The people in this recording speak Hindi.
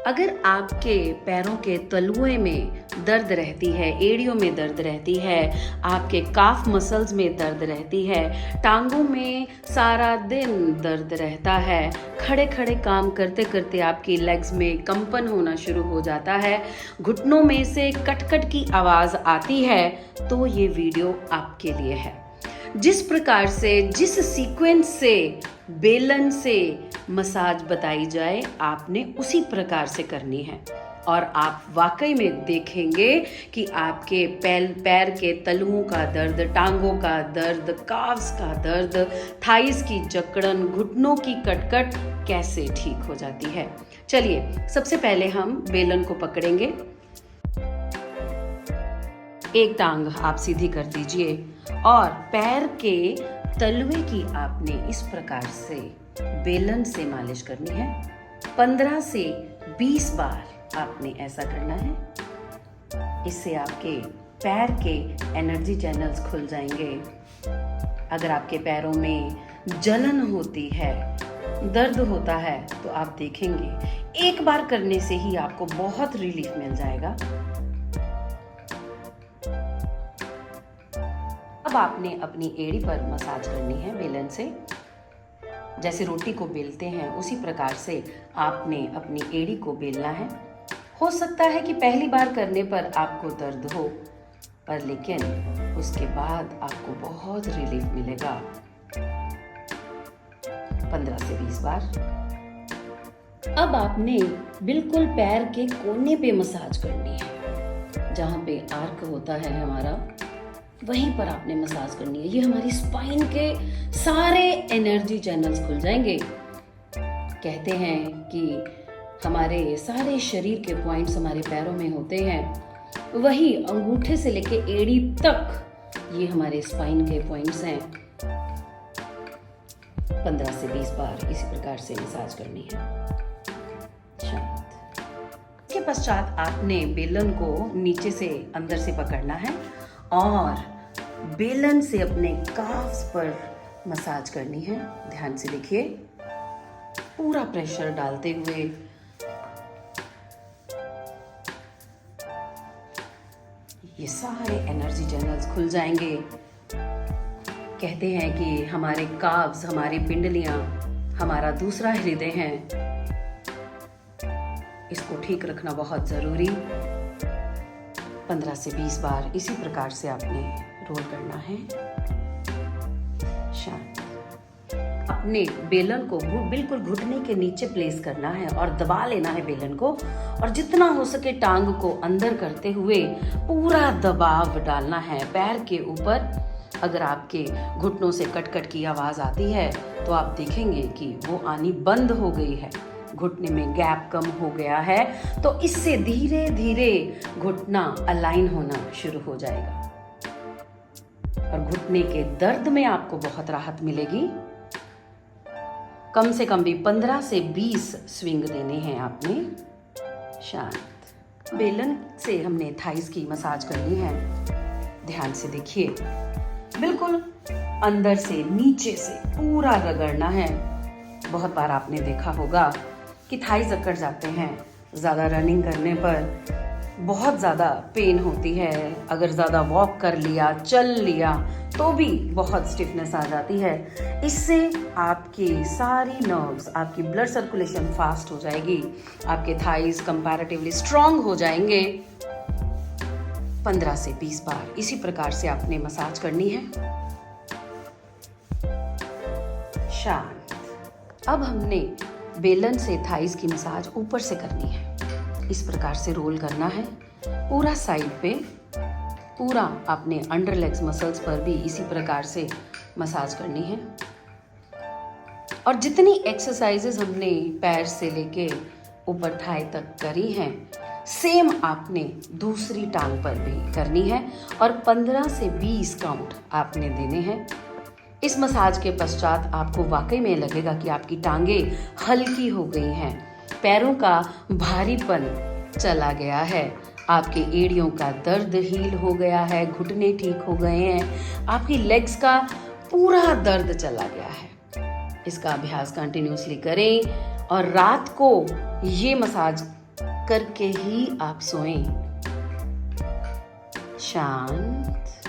अगर आपके पैरों के तलुए में दर्द रहती है, एड़ियों में दर्द रहती है, आपके काफ मसल्स में दर्द रहती है, टांगों में सारा दिन दर्द रहता है, खड़े खड़े काम करते करते आपकी लेग्स में कंपन होना शुरू हो जाता है, घुटनों में से कट-कट की आवाज़ आती है, तो ये वीडियो आपके लिए है। जिस प्रकार से, जिस सीक्वेंस से बेलन से मसाज बताई जाए, आपने उसी प्रकार से करनी है और आप वाकई में देखेंगे कि आपके पैर के तलुओं का दर्द, टांगों का दर्द, काफ्स का दर्द, थाइस की जकड़न, घुटनों की कटकट कैसे ठीक हो जाती है। चलिए, सबसे पहले हम बेलन को पकड़ेंगे। एक टांग आप सीधी कर दीजिए और पैर के तलवे की आपने इस प्रकार से बेलन से मालिश करनी है। 15 से 20 बार आपने ऐसा करना है। इससे आपके पैर के एनर्जी चैनल्स खुल जाएंगे। अगर आपके पैरों में जलन होती है, दर्द होता है, तो आप देखेंगे एक बार करने से ही आपको बहुत रिलीफ मिल जाएगा। अब आपने अपनी एड़ी पर मसाज करनी है बेलन से। जैसे रोटी को बेलते हैं उसी प्रकार से आपने अपनी एड़ी को बेलना है। हो सकता है कि पहली बार करने पर आपको दर्द हो, पर लेकिन उसके बाद आपको बहुत रिलीफ मिलेगा। 15 से 20 बार। अब आपने बिल्कुल पैर के कोने पे मसाज करनी है। जहां पे आर्क होता है हमारा, वहीं पर आपने मसाज करनी है। ये हमारी स्पाइन के सारे एनर्जी चैनल्स खुल जाएंगे। कहते हैं कि हमारे सारे शरीर के पॉइंट्स हमारे पैरों में होते हैं, वही अंगूठे से लेके एड़ी तक ये हमारे स्पाइन के पॉइंट्स हैं। 15 से 20 बार इसी प्रकार से मसाज करनी है। शांत। इसके पश्चात आपने बेलन को नीचे से अंदर से पकड़ना है और बेलन से अपने काफ्स पर मसाज करनी है। ध्यान से देखिए, पूरा प्रेशर डालते हुए ये सारे एनर्जी चैनल्स खुल जाएंगे। कहते हैं कि हमारे काफ्स, हमारी पिंडलियां हमारा दूसरा हृदय हैं। इसको ठीक रखना बहुत जरूरी। 15 से 20 बार इसी प्रकार से आपने रोल करना है। शांत। अपने बेलन को बिल्कुल घुटने के नीचे प्लेस करना है और दबा लेना है बेलन को, और जितना हो सके टांग को अंदर करते हुए पूरा दबाव डालना है पैर के ऊपर। अगर आपके घुटनों से कट-कट की आवाज आती है तो आप देखेंगे कि वो आनी बंद हो गई है, घुटने में गैप कम हो गया है, तो इससे धीरे धीरे घुटना अलाइन होना शुरू हो जाएगा और घुटने के दर्द में आपको बहुत राहत मिलेगी। कम से कम भी 15 से 20 स्विंग देने हैं आपने। शांत। बेलन से हमने थाइस की मसाज करनी है। ध्यान से देखिए, बिल्कुल अंदर से नीचे से पूरा रगड़ना है। बहुत बार आपने देखा होगा कि थाइस अकड़ जाते हैं, ज़्यादा रनिंग करने पर बहुत ज़्यादा पेन होती है। अगर ज़्यादा वॉक कर लिया, चल लिया, तो भी बहुत स्टिफनेस आ जाती है। इससे आपकी सारी नर्व्स, आपकी ब्लड सर्कुलेशन फास्ट हो जाएगी, आपके थाइस कंपैरेटिवली स्ट्रांग हो जाएंगे। 15 से 20 बार इसी प्रकार से आपने मसाज करनी है। शांत। अब हमने बेलन से थाइस की मसाज ऊपर से करनी है। इस प्रकार से रोल करना है पूरा साइड पे। पूरा आपने अंडर लेग्स मसल्स पर भी इसी प्रकार से मसाज करनी है। और जितनी एक्सरसाइजेस हमने पैर से लेके ऊपर थाई तक करी हैं, सेम आपने दूसरी टांग पर भी करनी है और 15 से 20 काउंट आपने देने हैं। इस मसाज के पश्चात आपको वाकई में लगेगा कि आपकी टांगें हल्की हो गई हैं, पैरों का भारीपन चला गया है, आपके एड़ियों का दर्द हील हो गया है, घुटने ठीक हो गए हैं, आपकी लेग्स का पूरा दर्द चला गया है। इसका अभ्यास कंटिन्यूसली करें और रात को ये मसाज करके ही आप सोएं। शांत,